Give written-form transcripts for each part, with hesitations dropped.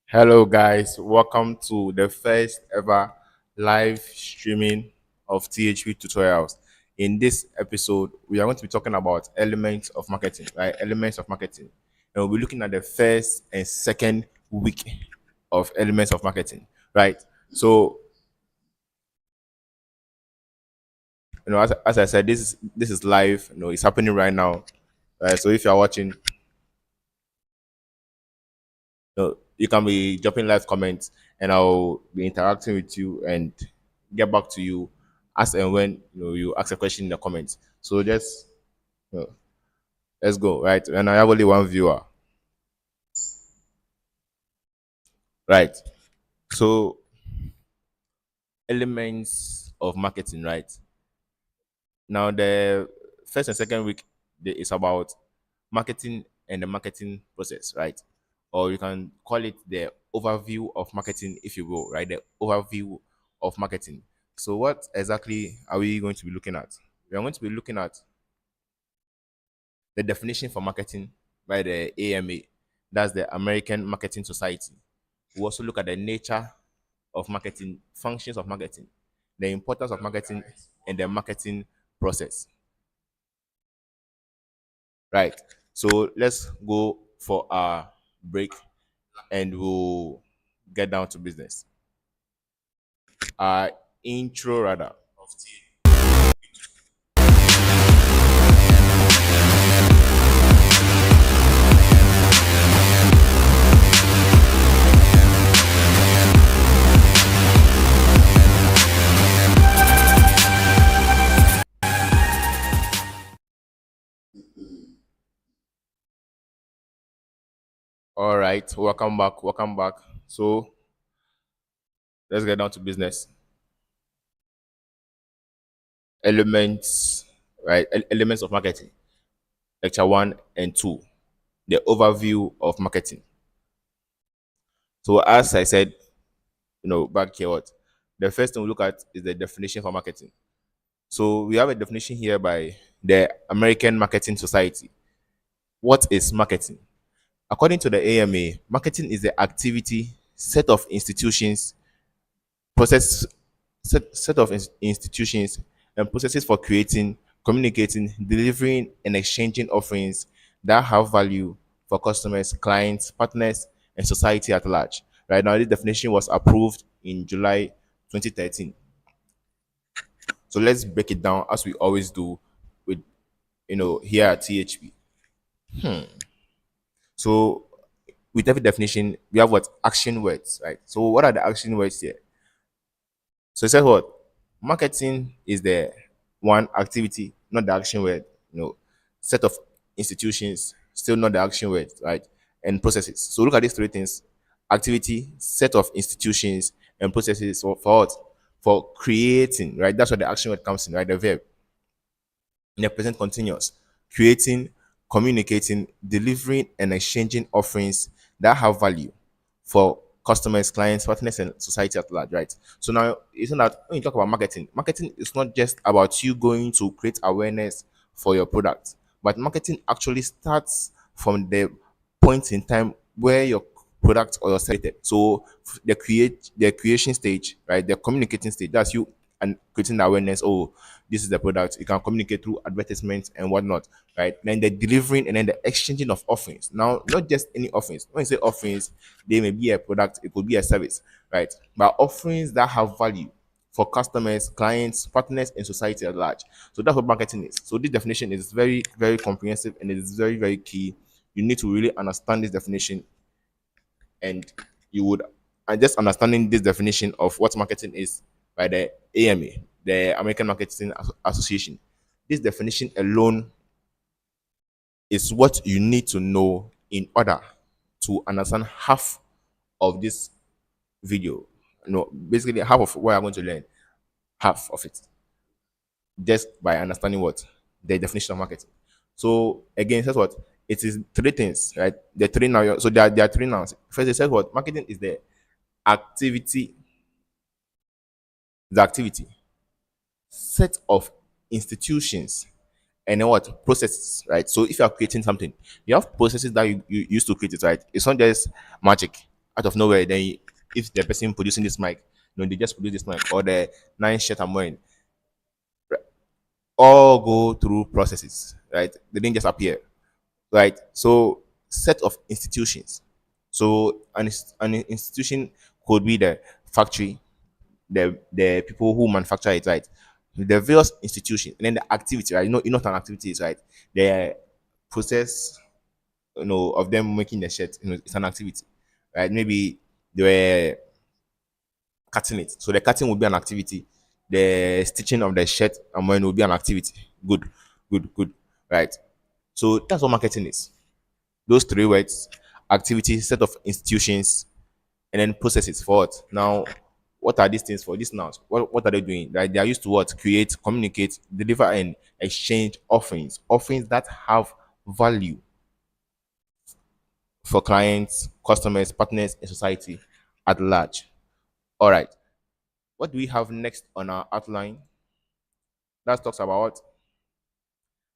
Hello, guys. Welcome to the first ever live streaming of THP tutorials. In this episode, we are going to be talking about elements of marketing, right? Elements of marketing. And we'll be looking at the first and second week of elements of marketing, right? So, as I said, this is live. It's happening right now, right? So, if you are watching, you can be dropping live comments and I'll be interacting with you and get back to you as and when you ask a question in the comments. So just you know, let's go, right? And I have only one viewer. Right. So elements of marketing, right? Now the first and second week is about marketing and the marketing process, right? Or you can call it the overview of marketing, if you will, right? The overview of marketing. So, what exactly are we going to be looking at? We are going to be looking at the definition for marketing by the AMA, that's the American Marketing Society. We also look at the nature of marketing, functions of marketing, the importance of marketing, and the marketing process. Right. So let's go for our break and we'll get down to business. Intro rather. All right, welcome back. Welcome back. So let's get down to business. Elements, right? Elements of marketing. Lecture 1 and 2. The overview of marketing. So as I said, back here, what the first thing we look at is the definition for marketing. So we have a definition here by the American Marketing Society. What is marketing? According to the AMA, marketing is the activity, set of institutions, process, set of institutions and processes for creating, communicating, delivering, and exchanging offerings that have value for customers, clients, partners, and society at large. Right now, this definition was approved in July 2013. So let's break it down as we always do with here at THP. So with every definition, we have what action words, right? So what are the action words here? So it says what marketing is the one activity, not the action word. Set of institutions, still not the action word, right? And processes. So look at these three things: activity, set of institutions, and processes for what? For creating, right? That's where the action word comes in, right? The verb in the present continuous, creating, communicating, delivering, and exchanging offerings that have value for customers, clients, partners, and society at large, right? So now, isn't that when you talk about marketing, marketing is not just about you going to create awareness for your product, but marketing actually starts from the point in time where your product or your service. So the creation stage, right? The communicating stage. That's you and creating the awareness. Oh, this is the product. You can communicate through advertisements and whatnot, right? Then the delivering and then the exchanging of offerings. Now, not just any offerings. When you say offerings, they may be a product, it could be a service, right? But offerings that have value for customers, clients, partners, and society at large. So that's what marketing is. So this definition is very, very comprehensive and it is very, very key. You need to really understand this definition, and you would and just understanding this definition of what marketing is by the AMA, the American Marketing Association. This definition alone is what you need to know in order to understand half of this video. Basically half of what I'm going to learn, half of it, just by understanding what the definition of marketing. So again, it says what it is three things, right? The three now. So there are three nouns. First, it says what marketing is activity, the activity, set of institutions, and then what processes, right? So if you are creating something, you have processes that you use to create it, right? It's not just magic. out of nowhere, then if the person producing this mic, they just produce this mic or the nine shirt I'm wearing, all go through processes, right? They didn't just appear, right? So set of institutions. So an institution could be the factory, the people who manufacture it, right? The various institutions, and then the activity, right? You know what an activity is, right? The process, of them making the shirt, it's an activity, right? Maybe they were cutting it, so the cutting will be an activity. The stitching of the shirt and when will be an activity. Good, good, good, right? So that's what marketing is. Those three words: activity, set of institutions, and then processes for what? Now, what are these things for? These nouns, what are they doing? Right? They are used to what? Create, communicate, deliver, and exchange offerings. Offerings that have value for clients, customers, partners, and society at large. All right. What do we have next on our outline? That talks about what?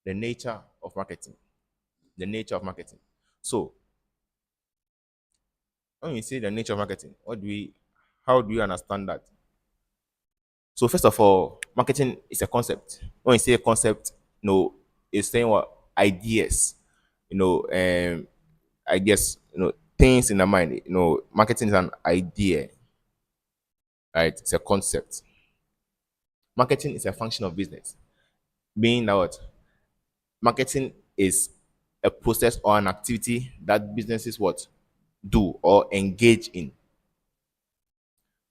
The nature of marketing. The nature of marketing. So when we say the nature of marketing, how do we understand that? So first of all, marketing is a concept. When you say a concept, it's saying what? Ideas. I guess things in the mind. Marketing is an idea, right? It's a concept. Marketing is a function of business. Being that what? Marketing is a process or an activity that businesses what? Do or engage in.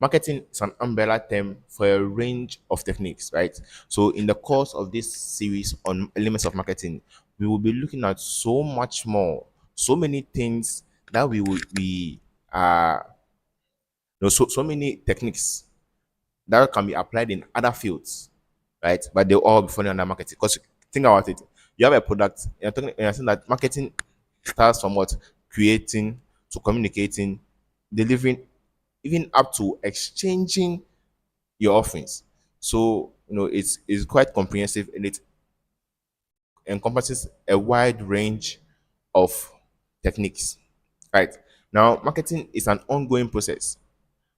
Marketing is an umbrella term for a range of techniques, right? So, in the course of this series on elements of marketing, we will be looking at so much more, so many things that we will be, so many techniques that can be applied in other fields, right? But they'll all be falling under marketing. Because think about it, you have a product, you're saying that marketing starts from what? Creating to communicating, delivering, even up to exchanging your offerings. So it's quite comprehensive and it encompasses a wide range of techniques. Right now, marketing is an ongoing process.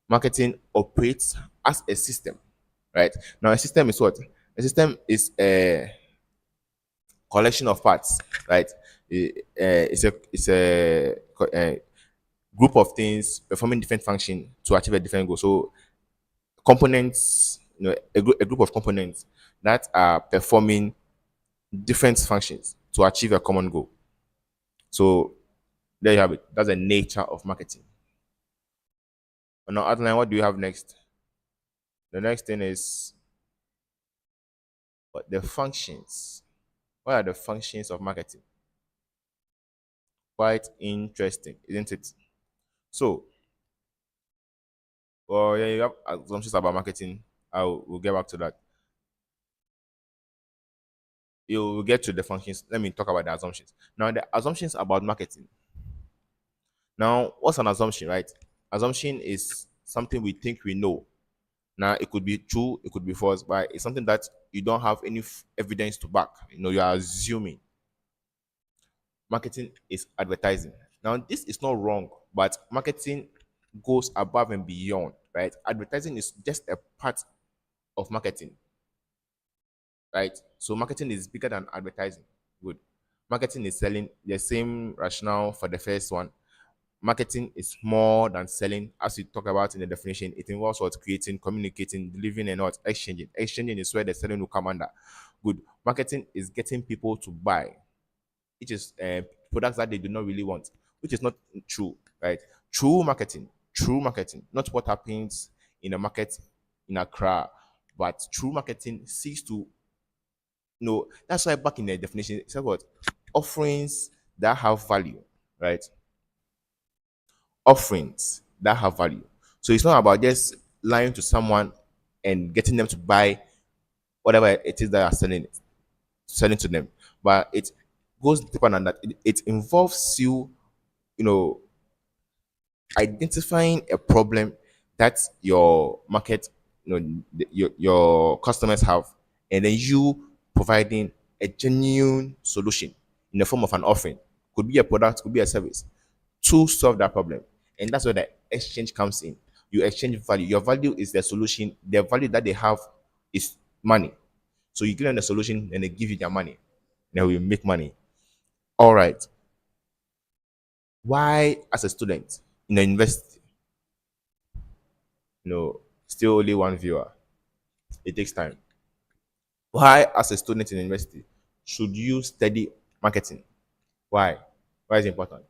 Marketing operates as a system. Right now, a system is what? A system is a collection of parts. Right, it's a group of things performing different function to achieve a different goal. So components, a group of components that are performing different functions to achieve a common goal. So there you have it. That's the nature of marketing. On our outline, what do you have next? The next thing is what? The functions. What are the functions of marketing? Quite interesting, isn't it? So, well, yeah, you have assumptions about marketing. We'll get back to that. You'll get to the functions. Let me talk about the assumptions. Now, the assumptions about marketing. Now, what's an assumption, right? Assumption is something we think we know. Now, it could be true, it could be false, but it's something that you don't have any evidence to back. You are assuming. Marketing is advertising. Now, this is not wrong, but marketing goes above and beyond, right? Advertising is just a part of marketing, right? So, marketing is bigger than advertising. Good. Marketing is selling the same rationale for the first one. Marketing is more than selling, as we talk about in the definition. It involves what? Creating, communicating, delivering, and what? Exchanging. Exchanging is where the selling will come under. Good. Marketing is getting people to buy, which is products that they do not really want, which is not true, right? True marketing, not what happens in a market in Accra, but true marketing seeks to That's why back in the definition, it said what? Offerings that have value, right? Offerings that have value. So it's not about just lying to someone and getting them to buy whatever it is that are selling to them. But it goes deeper than that. It involves you know, identifying a problem that your market, your customers have, and then you providing a genuine solution in the form of an offering. Could be a product, could be a service to solve that problem. And that's where the exchange comes in. You exchange value. Your value is the solution. The value that they have is money. So you give them the solution and they give you their money. Then we make money. All right. Why, as a student in a university, still only one viewer? It takes time. Why, as a student in university, should you study marketing? Why? Why is it important?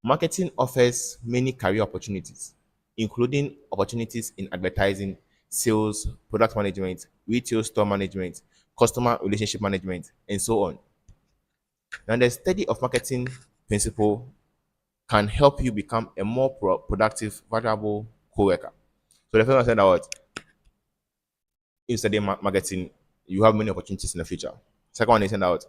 Marketing offers many career opportunities, including opportunities in advertising, sales, product management, retail store management, customer relationship management, and so on. Now, the study of marketing principle can help you become a more productive, valuable co-worker. So the first one said that what you study marketing, you have many opportunities in the future. Second one is saying that what,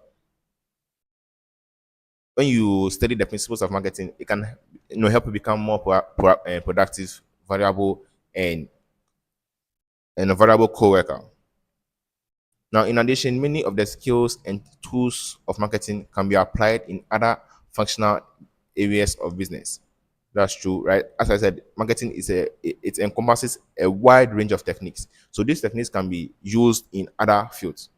when you study the principles of marketing, it can help you become more productive, valuable, and a valuable co-worker. Now, in addition, many of the skills and tools of marketing can be applied in other functional areas of business. That's true, right? As I said, marketing it encompasses a wide range of techniques. So these techniques can be used in other fields.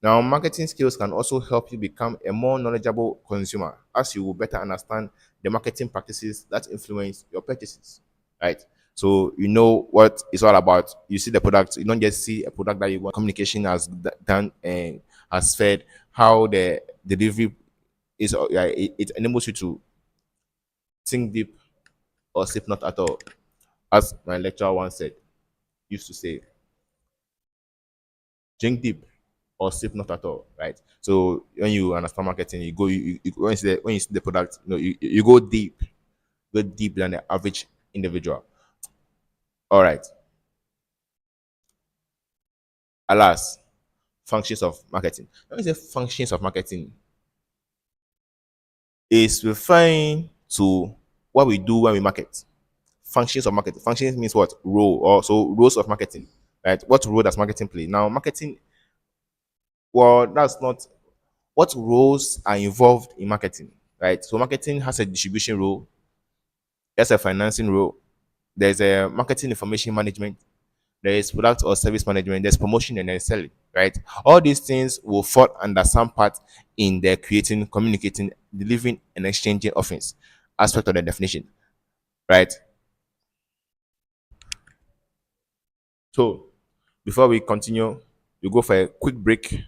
Now, marketing skills can also help you become a more knowledgeable consumer as you will better understand the marketing practices that influence your purchases, right? So you know what it's all about. You see the product, you don't just see a product that you want. Communication has done and has fed how the delivery is. It enables you to think deep or sleep not at all. As my lecturer once said, used to say, drink deep or sleep not at all, right? So when you understand marketing, you go, when you see the product, you go deep than the average individual. All right. Alas, functions of marketing. When we say functions of marketing, is referring to what we do when we market. Functions of marketing. Functions means what? Role, or so roles of marketing, right? What role does marketing play? Now, marketing, well, that's not what roles are involved in marketing, right? So marketing has a distribution role, there's a financing role, there's a marketing information management, there is product or service management, there's promotion, and there's selling, right? All these things will fall under some part in the creating, communicating, delivering, and exchanging offerings aspect of the definition, right? So before we continue, we go for a quick break and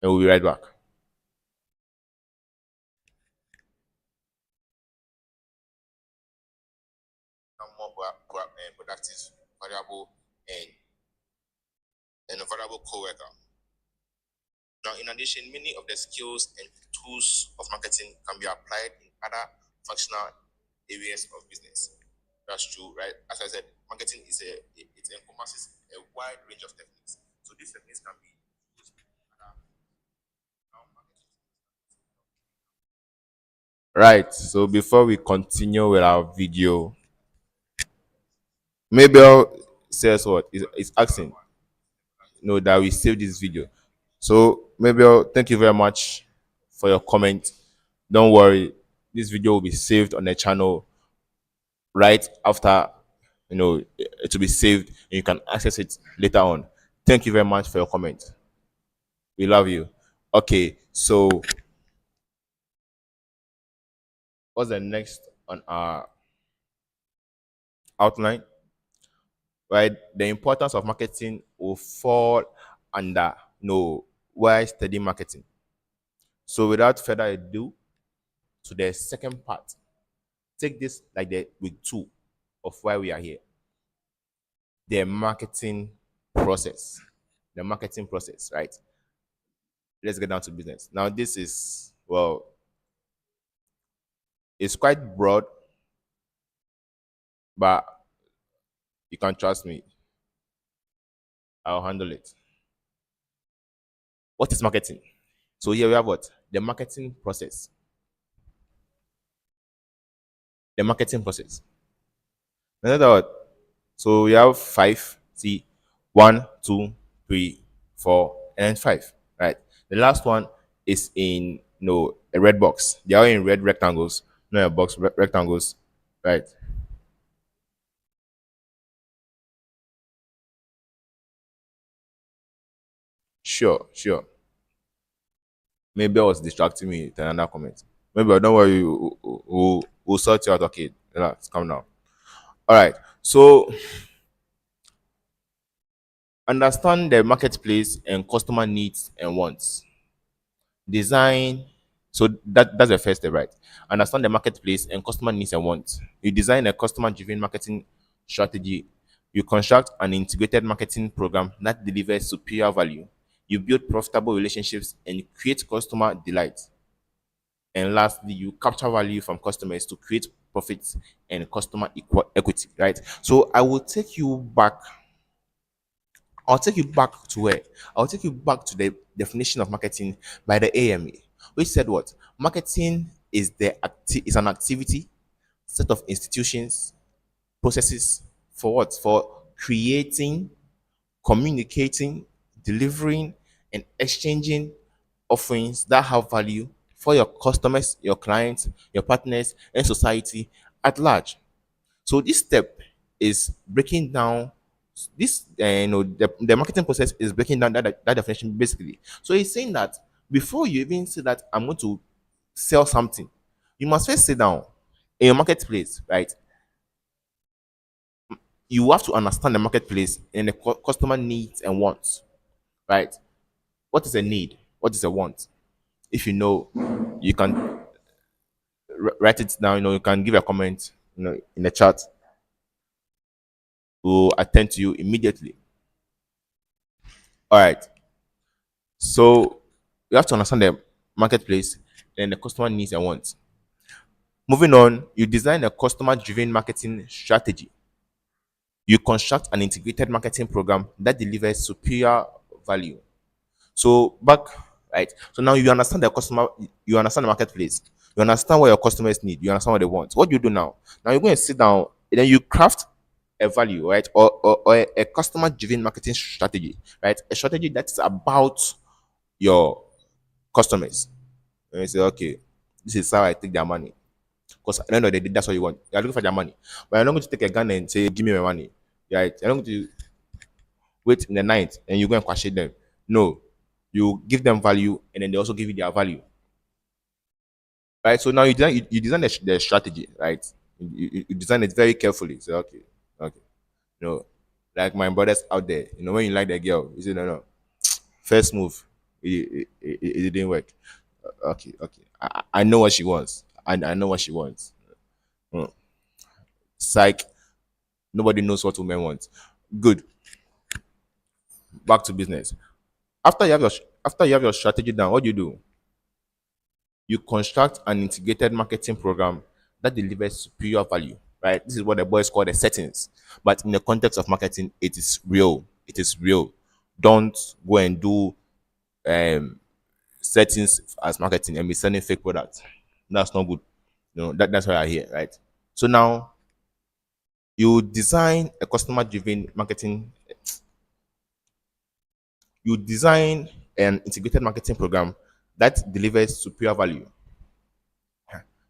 we'll be right back. More productive, valuable, and a valuable co-worker. Now, in addition, many of the skills and tools of marketing can be applied in other functional areas of business. That's true, right? As I said, marketing it encompasses a wide range of techniques. So these techniques can be used in other right. So before we continue with our video, Mabel says what is asking, that we save this video. So Mabel, thank you very much for your comment. Don't worry, this video will be saved on the channel right after, it will be saved and you can access it later on. Thank you very much for your comment. We love you. Okay, so what's the next on our outline? Right, the importance of marketing will fall under why study marketing. So without further ado, to the second part, take this like the week 2 of why we are here. The marketing process. The marketing process, right? Let's get down to business. Now, this is, well, it's quite broad, but you can trust me. I'll handle it. What is marketing? So here we have what? The marketing process. The marketing process. Another word. So we have 5. See, 1, 2, 3, 4, and 5. Right. The last one is in a red box. They are in red rectangles. not a box, rectangles, right? Sure, sure. Maybe I was distracting me with another comment. Maybe don't worry, we'll sort you out. Okay, relax, calm down. All right. So understand the marketplace and customer needs and wants. Design. So that's the first step, right? Understand the marketplace and customer needs and wants. You design a customer-driven marketing strategy. You construct an integrated marketing program that delivers superior value. You build profitable relationships and create customer delight. And lastly, you capture value from customers to create profits and customer equity, right? So I'll take you back to where? I'll take you back to the definition of marketing by the AMA, which said what? Marketing is is an activity, set of institutions, processes for what? For creating, communicating, delivering, and exchanging offerings that have value for your customers, your clients, your partners, and society at large. So this step is breaking down the marketing process is breaking down that definition basically. So he's saying that before you even say that I'm going to sell something, you must first sit down in your marketplace, right? You have to understand the marketplace and the customer needs and wants, right? What is a need? What is a want? If you know, you can write it down. You can give a comment, in the chat. We'll attend to you immediately. All right. So you have to understand the marketplace and the customer needs and wants. Moving on, you design a customer-driven marketing strategy. You construct an integrated marketing program that delivers superior value. So back, right. So now you understand the customer, you understand the marketplace, you understand what your customers need, you understand what they want. What do you do now? Now you're going to sit down and then you craft a value, right? Or a customer-driven marketing strategy, right? A strategy that's about your customers. And you say, okay, this is how I take their money. Because at the end of the day, that's what you want. You're looking for their money. But you're not going to take a gun and say, give me my money. Right? You're not going to wait in the night and you go and question them. No. You give them value and then they also give you their value. Right? So now you design the strategy, right? You design it very carefully. So okay, okay. No. Like my brothers out there, when you like the girl, you say no. First move, it didn't work. Okay, okay. I know what she wants. I know what she wants. Hmm. Psych. Nobody knows what women want. Good. Back to business. After you have your strategy down, what do? You construct an integrated marketing program that delivers superior value. Right? This is what the boys call the settings. But in the context of marketing, it is real. It is real. Don't go and do um, settings as marketing and be selling fake products. That's not good. That's why I'm here, right? So now you design a customer driven marketing, you design an integrated marketing program that delivers superior value.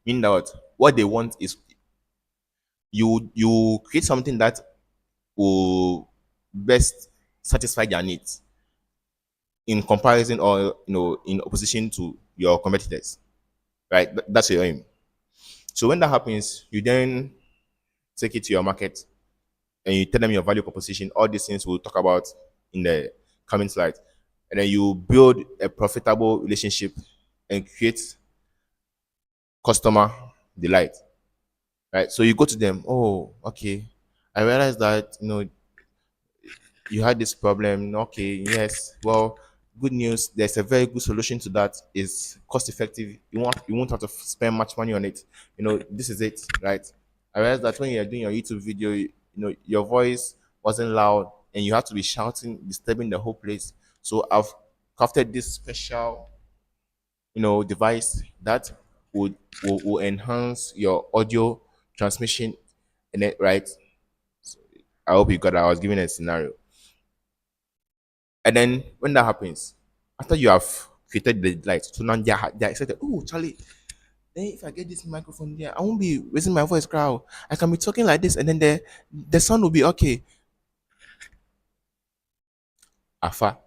Meaning that what they want is you create something that will best satisfy their needs in comparison, or in opposition to your competitors. Right? That's your aim. So when that happens, you then take it to your market and you tell them your value proposition. All these things we'll talk about in the coming slides. And then you build a profitable relationship and create customer delight. Right? So you go to them, oh, okay. I realized that you had this problem. Okay, yes. Well, good news. There's a very good solution to that. Is cost effective. You won't have to spend much money on it. This is it, right? I realized that when you're doing your YouTube video, your voice wasn't loud and you had to be shouting, disturbing the whole place. So I've crafted this special, device that will enhance your audio transmission and it, right? I hope you got that. I was giving a scenario. And then when that happens, after you have created the light, so now they're excited. Oh, Charlie, Then if I get this microphone there, I won't be raising my voice crowd. I can be talking like this, and then the sound will be okay. Afa,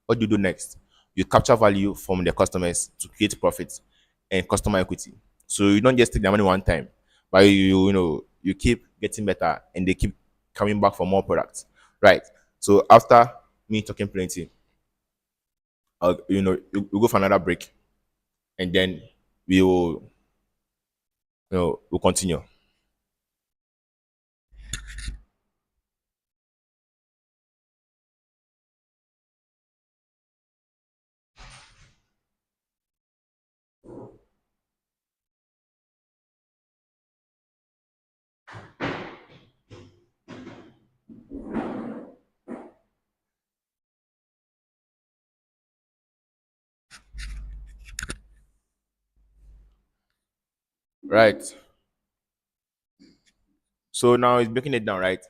what do you do next? You capture value from the customers to create profit and customer equity. So you don't just take the money one time, but you keep getting better and they keep coming back for more products. Right. So after me talking plenty, we'll go for another break and then we will we'll continue. Right. So now it's breaking it down, right?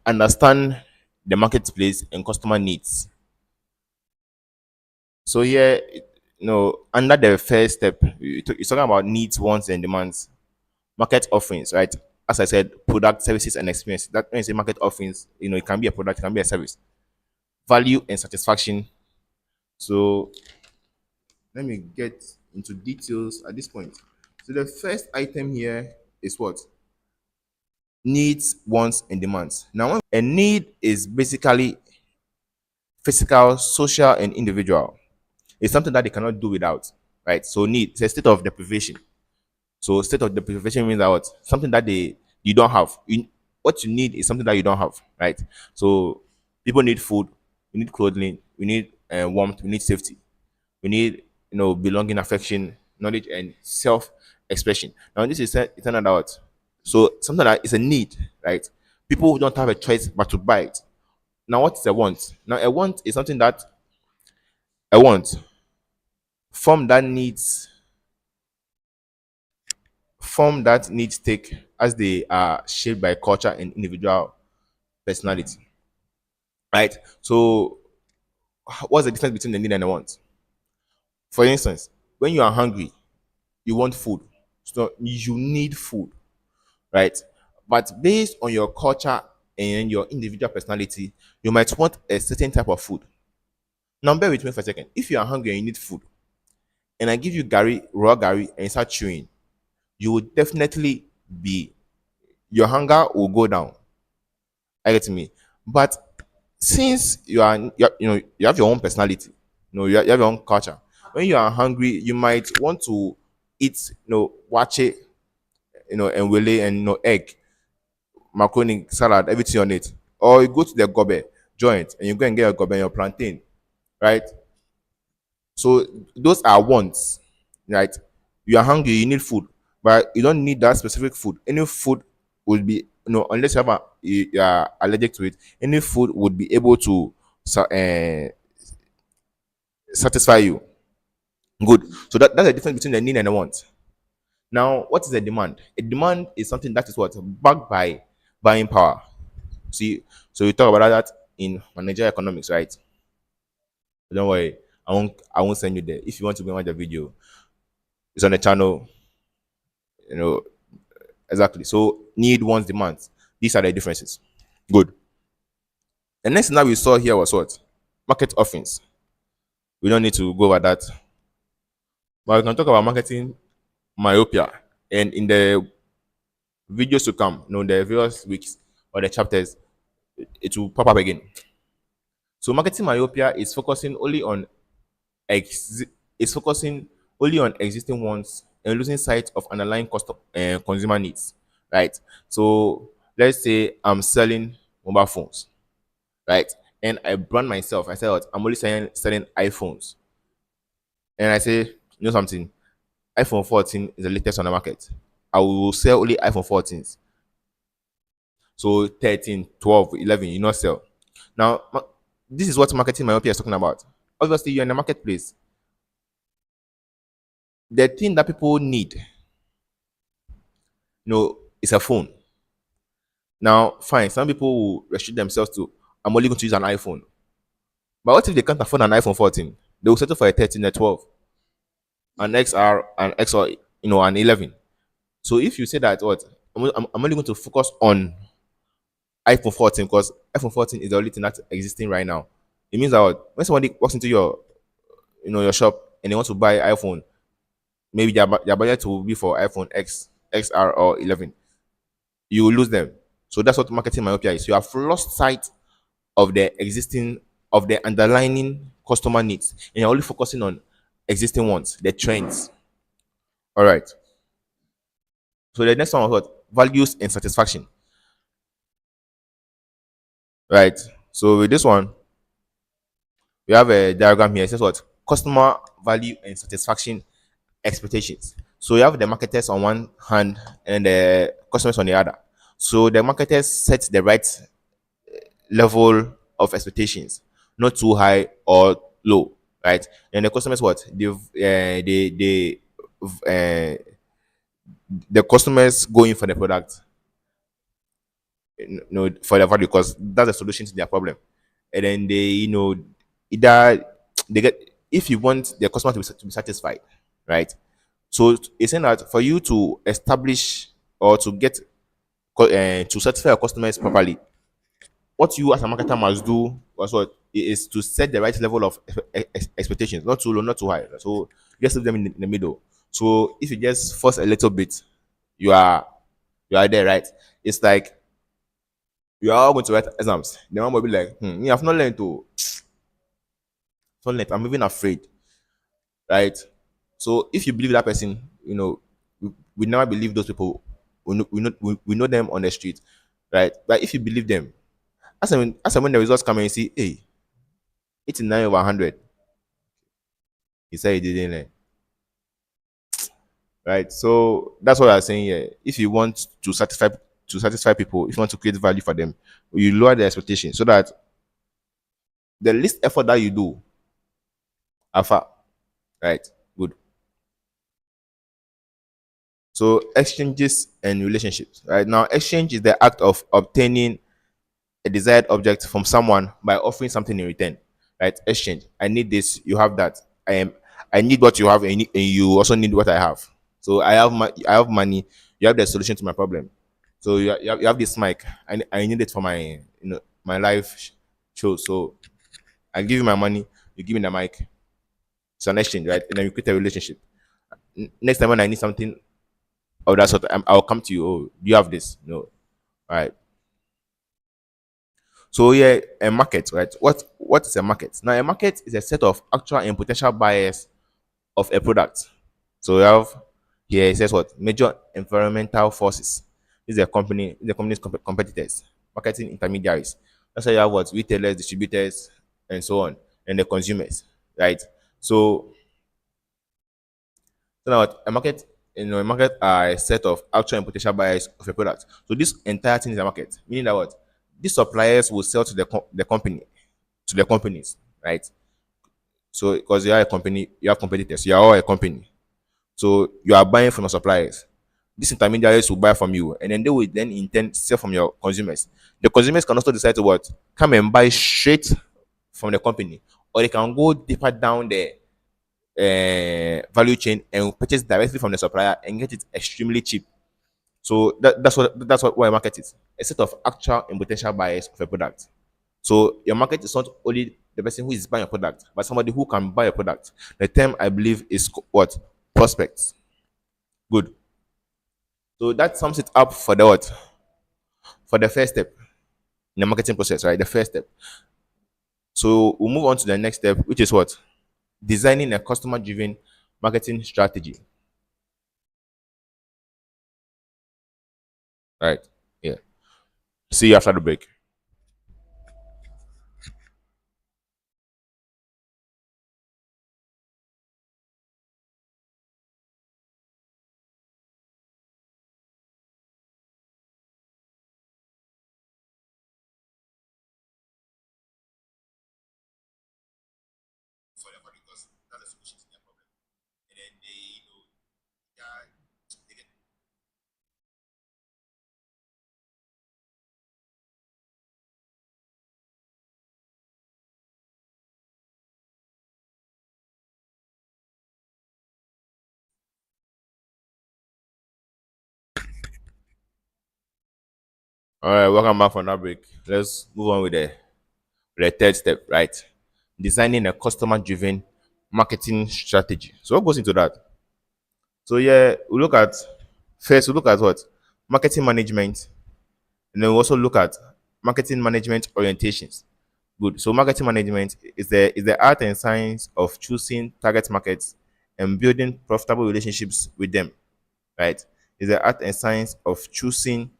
Understand the marketplace and customer needs. So here, under the first step, it's talking about needs, wants, and demands. Market offerings, right? As I said, product, services, and experience. That when you say market offerings, it can be a product, it can be a service. Value and satisfaction. So let me get into details at this point. So the first item here is what? Needs, wants, and demands. Now, a need is basically physical, social, and individual. It's something that they cannot do without, right? So need, it's a state of deprivation. So state of deprivation means that what? Something that you don't have. What you need is something that you don't have, right? So people need food, we need clothing, we need warmth, we need safety, we need belonging, affection, knowledge, and self-expression. Now this is it's another what? So something that is a need, right? People don't have a choice but to buy it. Now what is a want? Now a want is something that a want form that needs form that needs take as they are shaped by culture and individual personality. Right? So what's the difference between the need and the want? For instance, when you are hungry, you want food. So you need food, right? But based on your culture and your individual personality, you might want a certain type of food. Now bear with me for a second. If you are hungry and you need food, and I give you Gary, raw Gary, and you start chewing, you will definitely be your hunger will go down. I get me. But since you have your own personality, you have your own culture. When you are hungry, you might want to eat wache, and wele and egg, macaroni, salad, everything on it. Or you go to the gobe joint and you go and get your gobe and your plantain, right? So those are wants, right? You are hungry, you need food, but you don't need that specific food. Any food will be, unless you are allergic to it, any food would be able to satisfy you. Good. So that's the difference between the need and the want. Now, what is a demand? A demand is something that is what backed by buying power. See, so we talk about that in Managerial economics, right? But don't worry, I won't send you there. If you want to go and watch the video, it's on the channel. You know exactly. So need, wants, demands. These are the differences. Good. The next thing that we saw here was what? Market offerings. We don't need to go over that, but we can talk about marketing myopia. And in the videos to come, the various weeks or the chapters, it will pop up again. So marketing myopia is focusing only on existing ones and losing sight of underlying cost of consumer needs, right? So let's say I'm selling mobile phones, right? And I brand myself. I said I'm only selling iPhones, and I say, something, iPhone 14 is the latest on the market. I will sell only iPhone 14s. So 13, 12, 11, you not sell. Now, this is what marketing myopia is talking about. Obviously, you're in the marketplace. The thing that people need, is a phone. Now, fine, some people will restrict themselves to, I'm only going to use an iPhone. But what if they can't afford an iPhone 14? They will settle for a 13, a 12, an XR, an XR, an 11. So if you say that what I'm only going to focus on iPhone 14 because iPhone 14 is the only thing that's existing right now. It means that what, when somebody walks into your shop and they want to buy iPhone, maybe their budget will be for iPhone X, XR or 11. You will lose them. So that's what marketing myopia is. You have lost sight of the existing of the underlying customer needs, and you're only focusing on existing ones, the trends. All right. So the next one was what values and satisfaction. Right. So with this one, we have a diagram here. It says what customer value and satisfaction expectations. So you have the marketers on one hand and the customers on the other. So the marketers set the right level of expectations, not too high or low, right? And the customers what uh, the customers go in for the product, for the value because that's the solution to their problem, and then they either they get if you want the customer to be satisfied, right? So it's saying that for you to establish or to get to satisfy your customers properly, what you as a marketer must do was what is to set the right level of expectations, not too low, not too high. So just leave them in the middle. So if you just force a little bit, you are you are there, right? It's like you are all going to write exams. The one will be like, me, I've not learned to not learned. I'm even afraid, right? So if you believe that person, we never believe those people. We know them on the street, right? But if you believe them, as and when the results come and you see, hey, 89 over 100, he said he didn't learn, right? So that's what I'm saying here. If you want to satisfy people, if you want to create value for them, you lower the expectation so that the least effort that you do, alpha, right? Good. So exchanges and relationships, right? Now, exchange is the act of obtaining a desired object from someone by offering something in return, right? Exchange. I need this, you have that. I need what you have, and you also need what I have. So I have money, you have the solution to my problem. So you have this mic. I need it for my live show. So I give you my money, you give me the mic. It's an exchange, right? And then you create a relationship. Next time when I need something of that sort, I'll come to you. Oh, do you have this? No. All right. So yeah, a market, right? What is a market? Now, a market is a set of actual and potential buyers of a product. So we have here it says what major environmental forces. These are the company's competitors, marketing intermediaries. That's why you have what retailers, distributors, and so on, and the consumers, right? So now a market, a market are a set of actual and potential buyers of a product. So this entire thing is a market, meaning that what these suppliers will sell to the company, to the companies, right? So because you are a company, you have competitors, you are all a company. So you are buying from your suppliers. These intermediaries will buy from you, and then they will then in turn sell from your consumers. The consumers can also decide to what come and buy straight from the company, or they can go deeper down the value chain and purchase directly from the supplier and get it extremely cheap. So that's what a market is. A set of actual and potential buyers of a product. So your market is not only the person who is buying a product, but somebody who can buy a product. The term I believe is what prospects. Good. So that sums it up for the what? For the first step in the marketing process, right? The first step. So we'll move on to the next step, which is what? Designing a customer-driven marketing strategy. Right. Yeah. See you after the break. All right, welcome back from that break. Let's move on with the third step, right? Designing a customer-driven marketing strategy. So what goes into that? So yeah, we look at what marketing management, and then we also look at marketing management orientations. Good. So marketing management is the art and science of choosing target markets and building profitable relationships with them. Right? Is the art and science of choosing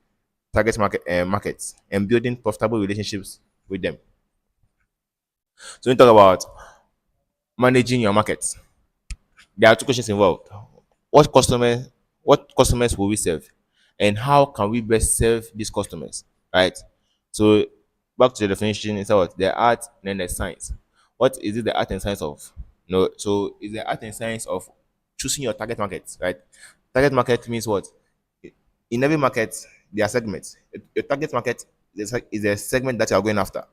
markets and building profitable relationships with them. So when we talk about managing your markets, there are two questions involved. What customer what customers will we serve? And how can we best serve these customers? Right? So back to the definition, it's what the art and then the science. What is it the art and science of? No, so it's the art and science of choosing your target market, right? Target market means what? In every market, there are segments. Your target market is a segment that you are going after.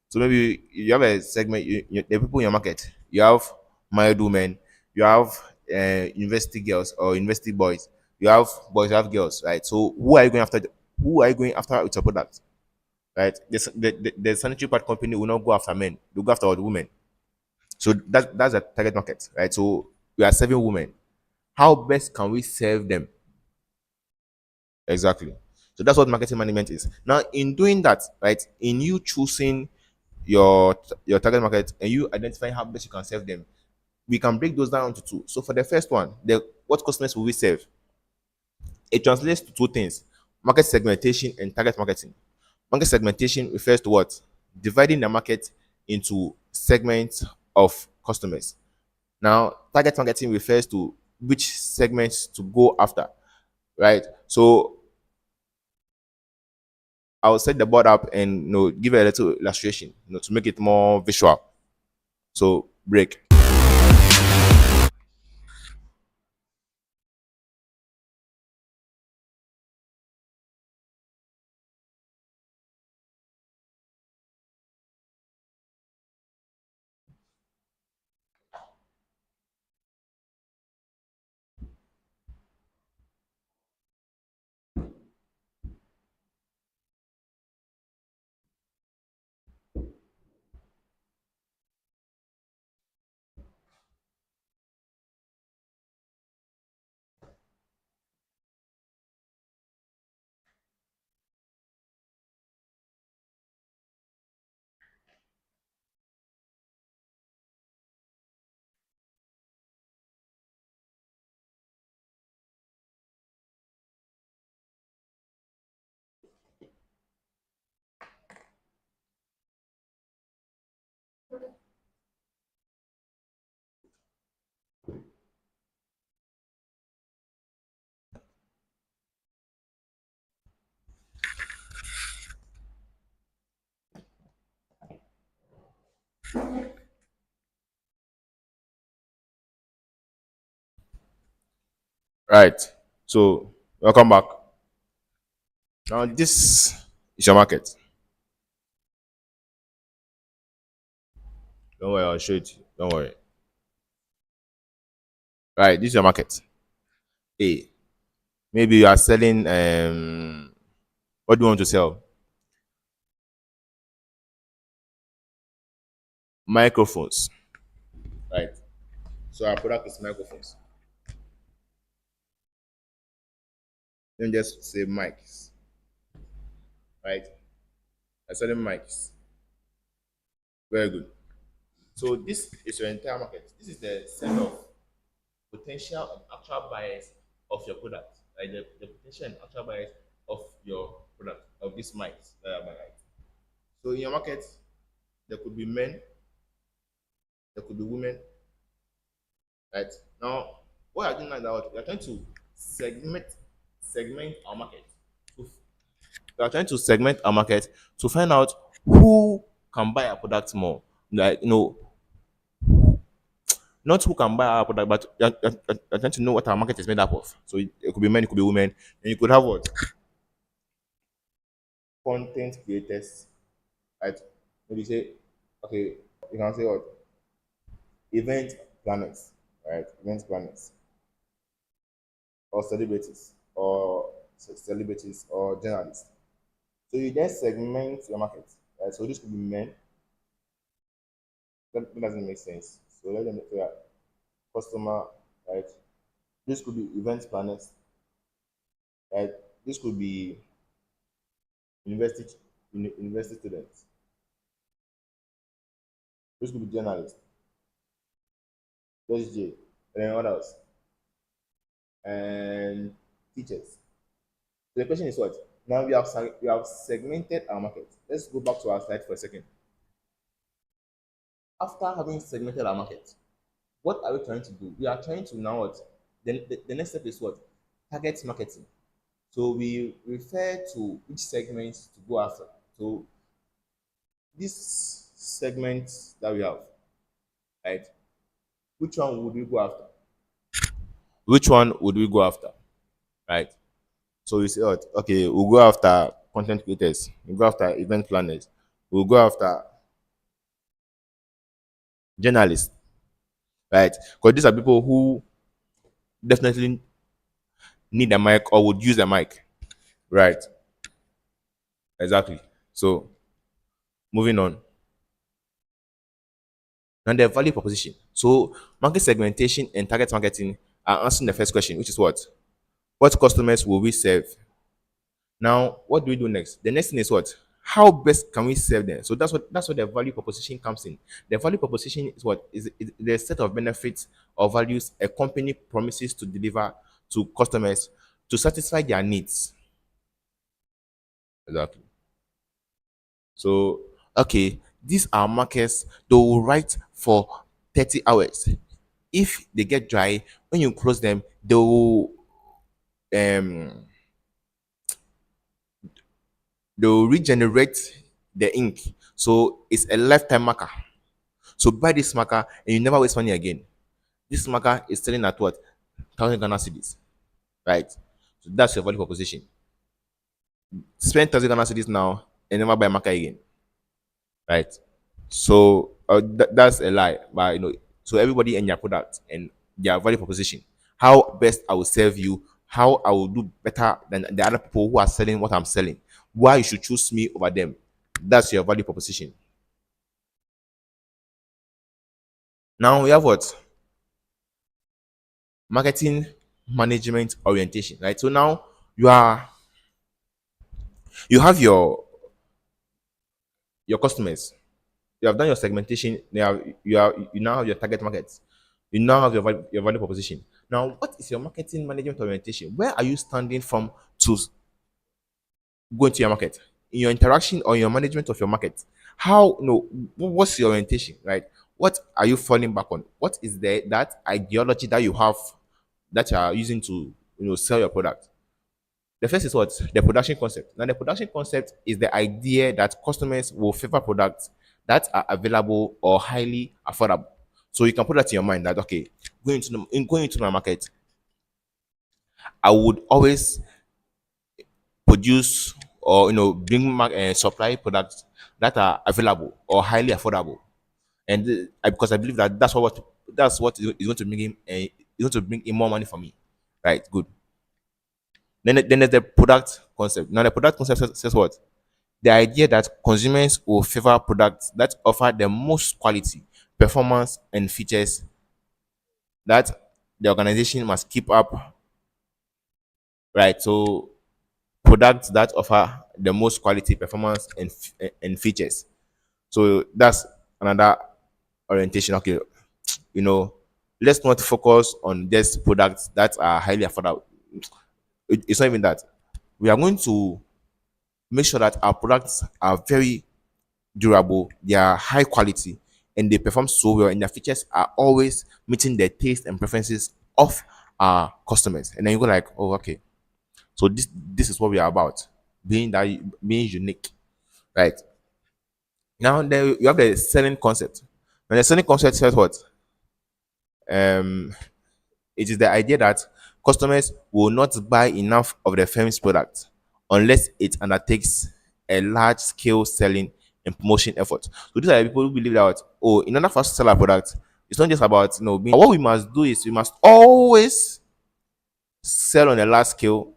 So maybe you have a segment, the people in your market, you have married women, you have university girls or university boys, you have boys, you have girls, right? So who are you going after? Who are you going after with your product, right? The sanitary pad company will not go after men; they'll go after the women. So that's a target market, right? So we are serving women. How best can we serve them? Exactly. So that's what marketing management is. Now, in doing that, right, in you choosing your target market and you identifying how best you can serve them, we can break those down into two. So for the first one, the what customers will we serve? It translates to two things: market segmentation and target marketing. Market segmentation refers to what? Dividing the market into segments of customers. Now, target marketing refers to which segments to go after, right? So I'll set the board up and give a little illustration, to make it more visual. So break. Right. So welcome back. Now this is your market. Don't worry, I'll show it to you. Don't worry. Right, this is your market. A. Maybe you are selling what do you want to sell? Microphones. Right. So our product is microphones. Let me just say mics. Right. I'm selling mics. Very good. So this is your entire market. This is the set of potential and actual buyers of your product. Right? The potential and actual buyers of your product, of these mics that are buying. So in your market, there could be men, there could be women, right? Now, what you're doing now is that you're trying to segment segment our market. So we are trying to segment our market to find out who can buy our product more. Like, not who can buy our product, but you're trying to know what our market is made up of. So it could be men, it could be women, and you could have what? Content creators, right? Maybe say, okay, you can say what? Event planners, right? Event planners, or celebrities, or celebrities, or journalists. So you then segment your market. Right? So this could be men. That doesn't make sense. So let them say that customer, right? This could be event planners, right? This could be university university students. This could be journalists, SJ, and then what else? And teachers. So the question is what? Now we have segmented our market. Let's go back to our slide for a second. After having segmented our market, what are we trying to do? We are trying to now what? Then the next step is what? Target marketing. So we refer to which segments to go after. So this segment that we have, right? Which one would we go after? Which one would we go after? Right? So we say, oh, okay, we'll go after content creators, we'll go after event planners, we'll go after journalists, right? Because these are people who definitely need a mic or would use a mic, right? Exactly. So moving on. Now the value proposition. So market segmentation and target marketing are answering the first question, which is what? What customers will we serve? Now, what do we do next? The next thing is what? How best can we serve them? So that's what the value proposition comes in. The value proposition is what is the set of benefits or values a company promises to deliver to customers to satisfy their needs. Exactly. So okay, these are markets they will write for 30 hours. If they get dry, when you close them, um they'll regenerate the ink. So it's a lifetime marker. So buy this marker and you never waste money again. This marker is selling at what? 1,000 Ghana cedis, right? So that's your value proposition. Spend 1,000 Ghana cedis now and never buy a marker again, right? So that's a lie, but so everybody and their product and their value proposition, how best I will serve you, how I will do better than the other people who are selling what I'm selling, why you should choose me over them. That's your value proposition. Now we have what? Marketing management orientation, right? So now you are you have your customers, you have done your segmentation, you now have your target markets, you now have your value proposition. Now what is your marketing management orientation? Where are you standing from to go into your market, in your interaction or your management of your market? How, what's your orientation, right? What are you falling back on? What is that ideology that you have that you are using to sell your product? The first is what? The production concept. Now, the production concept is the idea that customers will favor products that are available or highly affordable. So you can put that in your mind that okay, going into my market, I would always produce or bring supply products that are available or highly affordable, and because I believe that that's what is going to bring him is going to bring in more money for me, right? Good. Then there's the product concept. Now the product concept says what? The idea that consumers will favor products that offer the most quality, performance, and features that the organization must keep up, right? So products that offer the most quality, performance, and features. So that's another orientation. Okay, you know, let's not focus on just products that are highly affordable. It's not even that. We are going to make sure that our products are very durable, they are high quality, and they perform so well, and their features are always meeting the taste and preferences of our customers. And then you go like, oh, okay. So this is what we are about, being unique, right? Now there you have the selling concept. And the selling concept says what? Um, it is the idea that customers will not buy enough of the firm's product unless it undertakes a large scale selling and promotion effort. So these are the people who believe that oh, in order for us to sell our product, it's not just about being, what we must do is we must always sell on a large scale,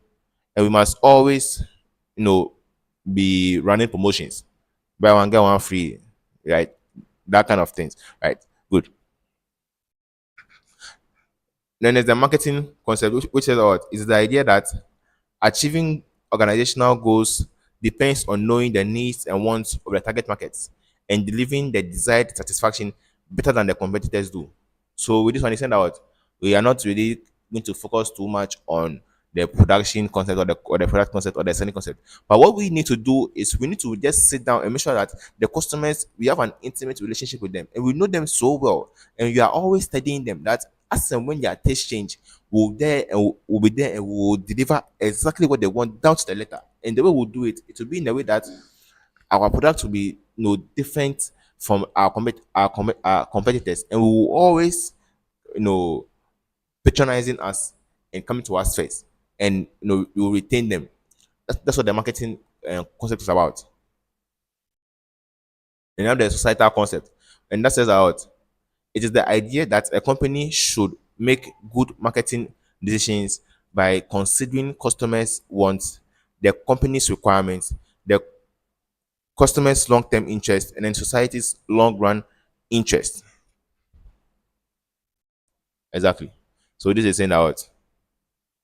and we must always you know be running promotions, buy one get one free, right? That kind of things, right? Good. Then there's the marketing concept, which is what is the idea that achieving organizational goals depends on knowing the needs and wants of the target markets and delivering the desired satisfaction better than the competitors do. So with this one, it's saying that we are not really going to focus too much on the production concept or the product concept or the selling concept. But what we need to do is we need to just sit down and make sure that the customers, we have an intimate relationship with them and we know them so well and we are always studying them that as and when their taste change, we'll be there and we'll deliver exactly what they want down to the letter. And the way we'll do it, it will be in a way that our product will be different from our competitors, and we will always you know patronizing us and coming to us first, and we will retain them. That's what the marketing concept is about. And now the societal concept, and that says out it is the idea that a company should make good marketing decisions by considering customers' wants, the company's requirements, the customers' long-term interest, and then society's long-run interest. Exactly. So this is saying that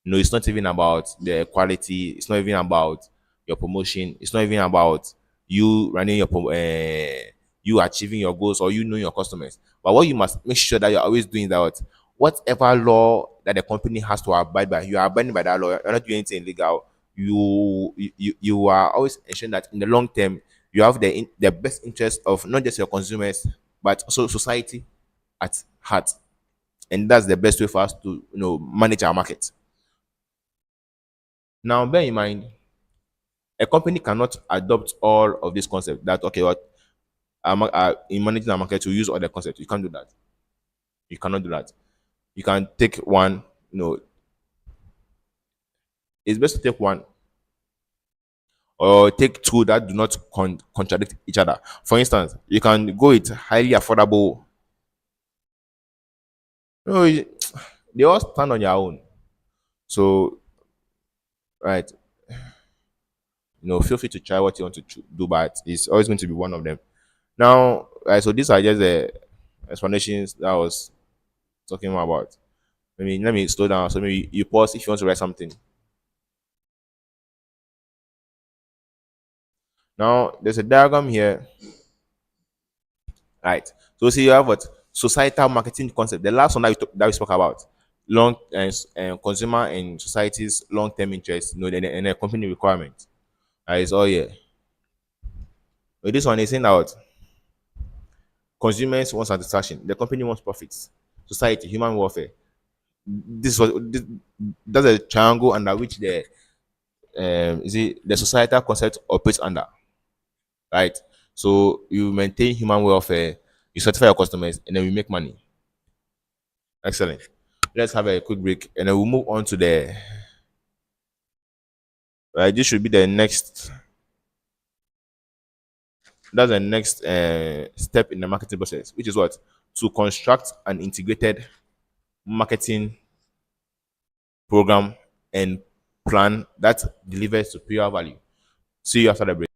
it's not even about the quality. It's not even about your promotion. It's not even about you running you achieving your goals or you knowing your customers. But what you must make sure that you're always doing is that whatever law that the company has to abide by, you are abiding by that law. You're not doing anything illegal. You are always ensuring that in the long term you have the best interest of not just your consumers but also society at heart, and that's the best way for us to manage our market. Now, bear in mind, a company cannot adopt all of this concept. That okay, what in managing a market to use all the concepts. You can't do that. You cannot do that. You can take one. It's best to take one or take two that do not contradict each other. For instance, you can go with highly affordable. No, they all stand on your own. So, right, feel free to try what you want to do, but it's always going to be one of them. Now, right, so these are just the explanations that I was talking about. Let me slow down. So maybe you pause if you want to write something. Now, there's a diagram here, right? So see, you have what societal marketing concept. The last one that we spoke about, long and consumer and society's long-term interest, and the company requirement. It's all here. But this one is saying out consumers want satisfaction, the company wants profits, society, human welfare. That's a triangle under which the societal concept operates under, right? So you maintain human welfare, you satisfy your customers, and then we make money. Excellent. Let's have a quick break, and then we'll move on to the. Right, this should be the next. That's the next step in the marketing process, which is what to construct an integrated marketing program and plan that delivers superior value. See you after the break.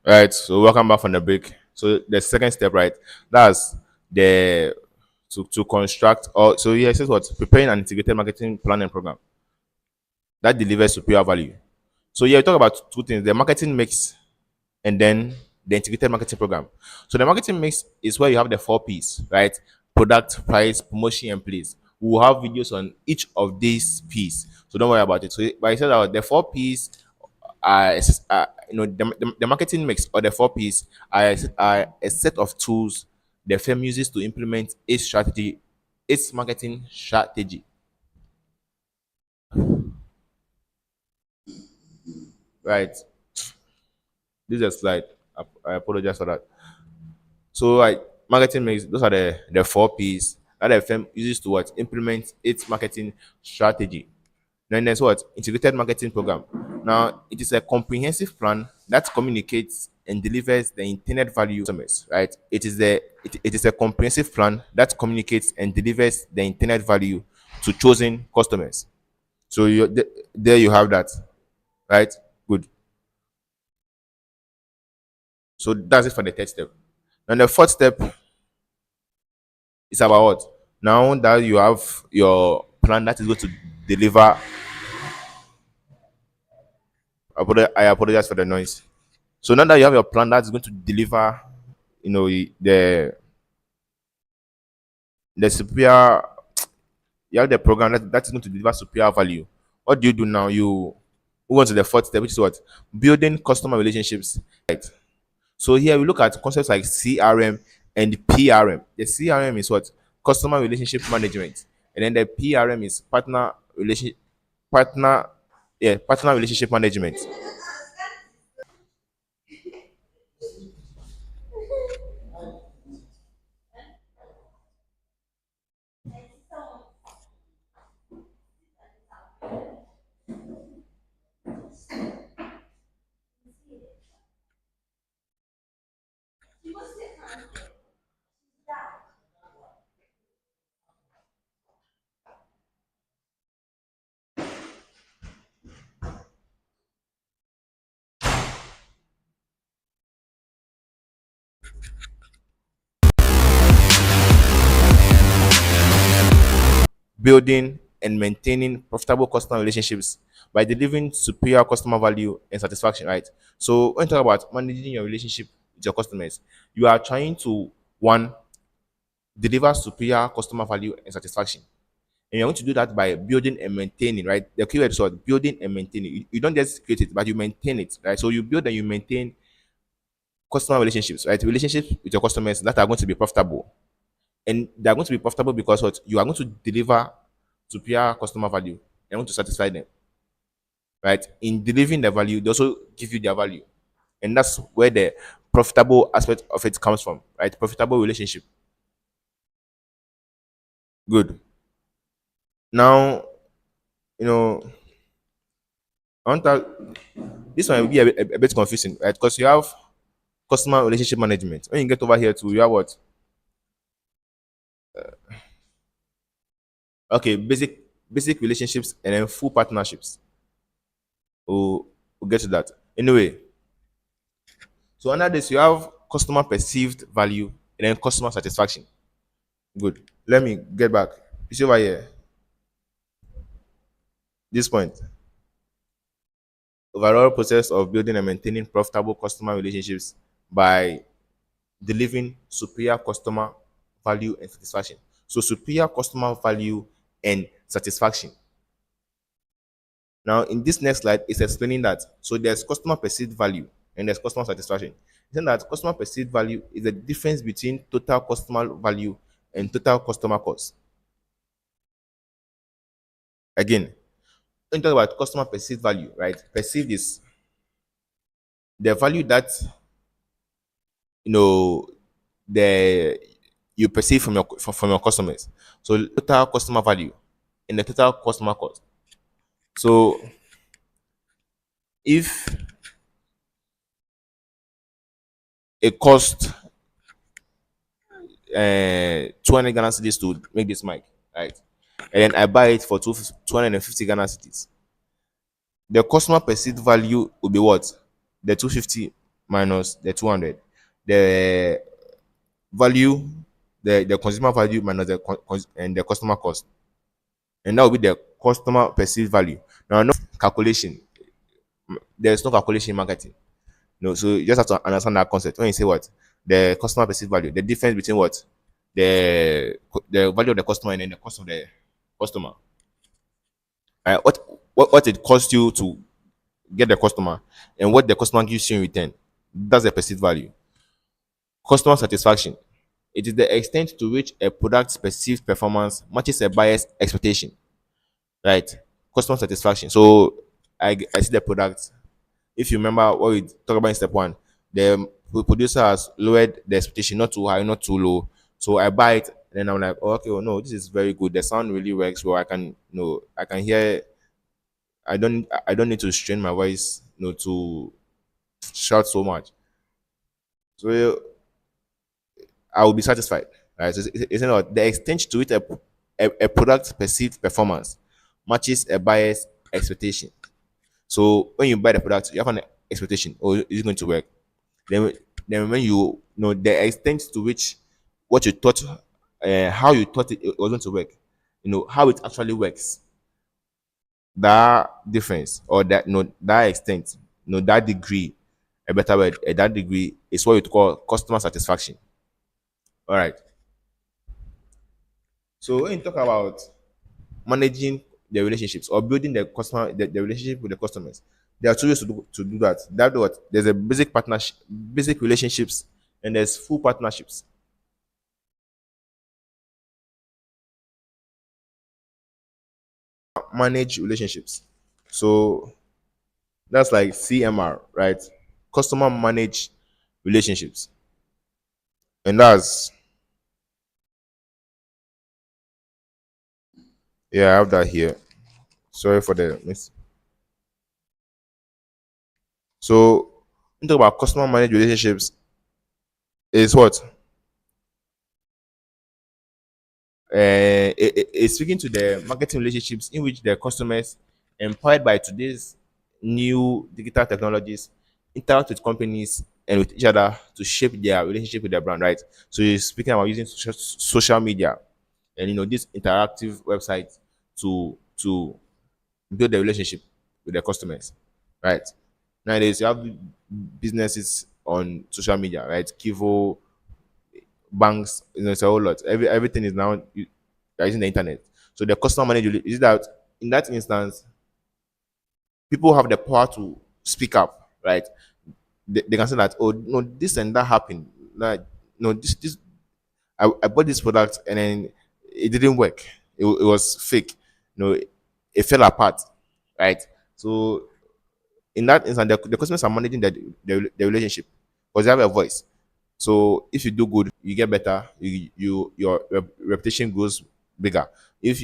Right. So welcome back from the break. So the second step, right? That's the to construct or so yes, this is what preparing an integrated marketing plan and program that delivers superior value. So yeah, we talk about two things: the marketing mix and then the integrated marketing program. So the marketing mix is where you have the four P's, right? Product, price, promotion, and place. We will have videos on each of these P's, so don't worry about it. So, but I said that the four P's the marketing mix or the four P's are a set of tools the firm uses to implement its marketing strategy. Right. This is a slide. I apologize for that. So like marketing mix, those are the four P's. that a firm uses to what implement its marketing strategy. Then there's what integrated marketing program. Now it is a comprehensive plan that communicates and delivers the intended value to customers. Right? It is a comprehensive plan that communicates and delivers the intended value to chosen customers. So there you have that, right? Good. So that's it for the third step. And the fourth step is about what? Now that you have your plan that is going to deliver, I apologize for the noise. So now that you have your plan that is going to deliver, you know, the superior, you have the program that is going to deliver superior value. What do you do now? You move on to the fourth step, which is what? Building customer relationships. Right. So here we look at concepts like CRM and PRM. The CRM is what? Customer relationship management. And then the PRM is partner partner relationship management. Building and maintaining profitable customer relationships by delivering superior customer value and satisfaction, right? So when you talk about managing your relationship with your customers, you are trying to one deliver superior customer value and satisfaction. And you're going to do that by building and maintaining, right? The keyword is what? Building and maintaining. You don't just create it, but you maintain it, right? So you build and you maintain customer relationships, right? Relationships with your customers that are going to be profitable. And they're going to be profitable because what? You are going to deliver superior customer value. You're going to satisfy them, right? In delivering the value, they also give you their value. And that's where the profitable aspect of it comes from, right? Profitable relationship. Good. Now, you know, I want to, this one will be a bit confusing, right? Because you have customer relationship management. When you get over here to, you have what? Okay, basic relationships and then full partnerships. We'll get to that. Anyway, so under this, you have customer perceived value and then customer satisfaction. Good. Let me get back. You see over here, this point. Overall process of building and maintaining profitable customer relationships by delivering superior customer value and satisfaction. So superior customer value and satisfaction. Now, in this next slide, it's explaining that. So there's customer perceived value and there's customer satisfaction. It's saying that customer perceived value is the difference between total customer value and total customer cost. Again, when you talk about customer perceived value, right? Perceived is the value that you know the you perceive from your customers. So total customer value and the total customer cost. So if it cost 200 Ghana cedis to make this mic, right? And then I buy it for 250 Ghana cedis. The customer perceived value will be what? The 250 minus the 200. The value, the consumer value minus and the customer cost. And that will be the customer perceived value. Now, no calculation. There's no calculation in marketing. No, so you just have to understand that concept. When you say what? The customer perceived value, the difference between what? The value of the customer and then the cost of the customer. What it costs you to get the customer and what the customer gives you in return. That's the perceived value. Customer satisfaction. It is the extent to which a product's perceived performance matches a buyer's expectation. Right? Customer satisfaction. So I see the product. If you remember what we talked about in step one, the producer has lowered the expectation, not too high, not too low. So I buy it And then I'm like, oh, okay, well, no, this is very good. The sound really works well. I can, I can hear. I don't need to strain my voice, to shout so much. So I will be satisfied. Right? So it's not the extent to which a product perceived performance matches a buyer's expectation. So when you buy the product, you have an expectation, oh, is it going to work? Then, then when you know the extent to which what you thought, how you thought it was going to work, how it actually works, that difference or that that extent, that degree, a better word, that degree is what you call customer satisfaction. All right. So when you talk about managing the relationships or building the relationship with the customers, there are two ways to do that. That what there's a basic partnership, basic relationships, and there's full partnerships. Manage relationships. So that's like CMR, right? Customer manage relationships, and that's, yeah, I have that here. Sorry for the miss. So when you talk about customer managed relationships, is what it's speaking to the marketing relationships in which the customers, empowered by today's new digital technologies, interact with companies and with each other to shape their relationship with their brand, right? So you're speaking about using social media and this interactive website to build the relationship with their customers, right? Nowadays you have businesses on social media, right? Kivo, banks, it's a whole lot. Everything is now using the internet. So the customer manager is that in that instance, people have the power to speak up, right? They can say that, oh no, this and that happened. Like, no, this I bought this product and then it didn't work. It was fake. It fell apart, right? So in that instance, the customers are managing the relationship because they have a voice. So if you do good, you get better. Your reputation grows bigger. If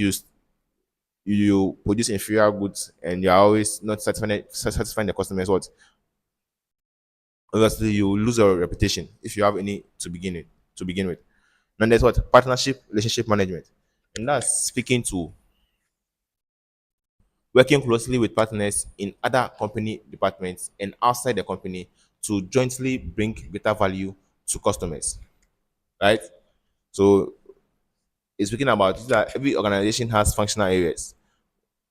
you produce inferior goods and you're always not satisfying the customers, what obviously you lose your reputation if you have any to begin with. And there's what partnership relationship management, and that's speaking to working closely with partners in other company departments and outside the company to jointly bring greater value to customers, right? So it's speaking about that every organization has functional areas.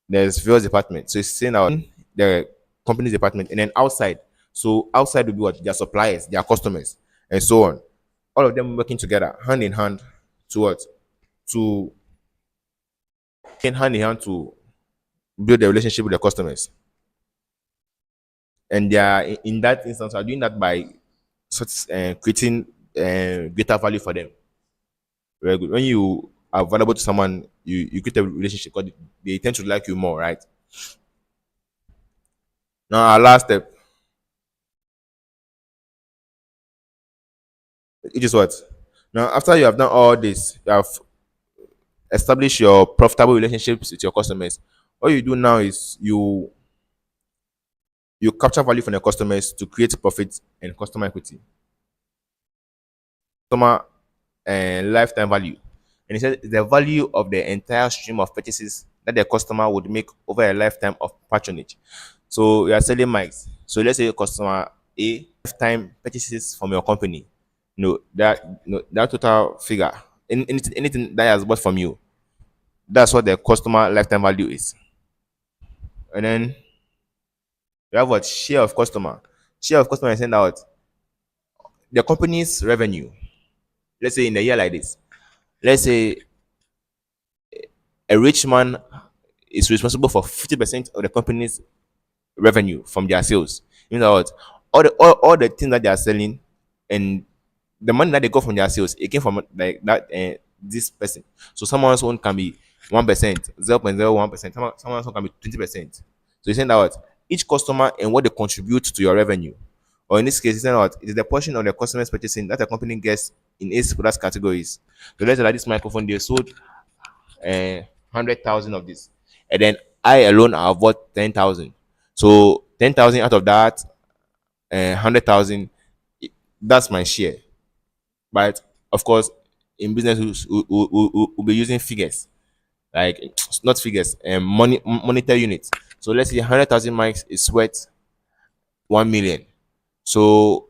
There's various departments. So it's saying out the company's department and then outside. So outside will be what? Their suppliers, their customers, and so on. All of them working together, hand in hand, to what? To hand in hand to build a relationship with the customers. And they are in that instance are doing that by creating greater value for them. Very good. When you are valuable to someone, you create a relationship because they tend to like you more, right? Now, our last step, which is what? Now, after you have done all this, you have established your profitable relationships with your customers. What you do now is you capture value from your customers to create profit and customer equity, customer and lifetime value. And he said the value of the entire stream of purchases that the customer would make over a lifetime of patronage. So you are selling mics. So let's say customer A lifetime purchases from your company. That total figure, anything that has bought from you, that's what the customer lifetime value is. And then you have what share of customer. Share of customer is saying that the company's revenue. Let's say in a year like this, let's say a rich man is responsible for 50% of the company's revenue from their sales. You know what? All the things that they are selling and the money that they got from their sales, it came from like that this person. So someone's own can be 1%, 0.01%, someone's own can be 20%. So you're saying that what each customer and what they contribute to your revenue. Or in this case, it's saying what it is the portion of the customer's purchasing that the company gets in eight product categories. So let's say that this microphone they sold 100,000 of this, and then I alone have bought 10,000. So 10,000 out of that 100,000, that's my share. But of course, in business, we'll be using figures like not figures, monetary units. So let's say 100,000 mics is worth 1 million. So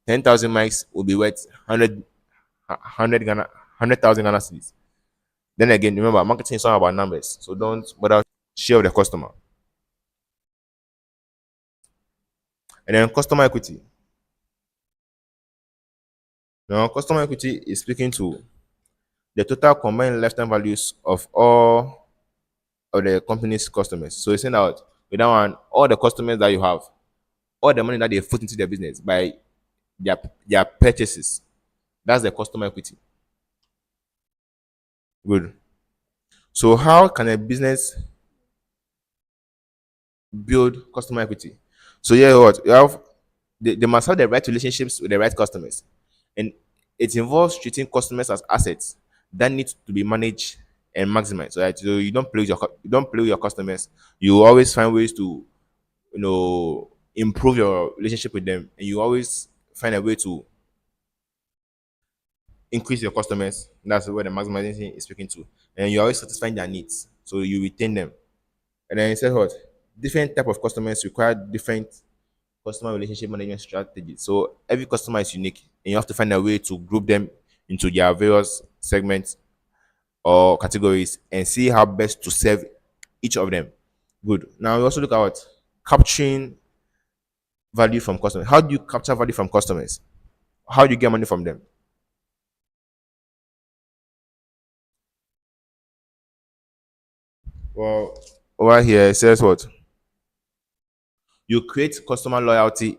10,000 mics will be worth 100 Ghana, 100,000 Ghana cedis. Then again, remember, marketing is all about numbers. So don't bother share with the customer. And then customer equity. Now, customer equity is speaking to the total combined lifetime values of all of the company's customers. So it's saying that with that one, all the customers that you have, all the money that they put into their business by their their purchases, that's the customer equity. Good. So how can a business build customer equity? So yeah, what you have, they must have the right relationships with the right customers, and it involves treating customers as assets that need to be managed and maximized. So, right? So you don't play with you don't play with your customers. You always find ways to improve your relationship with them, and you always find a way to increase your customers. That's where the maximization is speaking to, and you're always satisfying their needs, so you retain them. And then it says what different type of customers require different customer relationship management strategies. So every customer is unique, and you have to find a way to group them into their various segments or categories and see how best to serve each of them. Good. Now we also look at what capturing value from customers. How do you capture value from customers? How do you get money from them? Well, over here it says what you create customer loyalty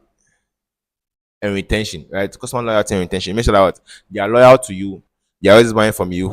and retention, right? Customer loyalty and retention. Make sure that what they are loyal to you. They are always buying from you.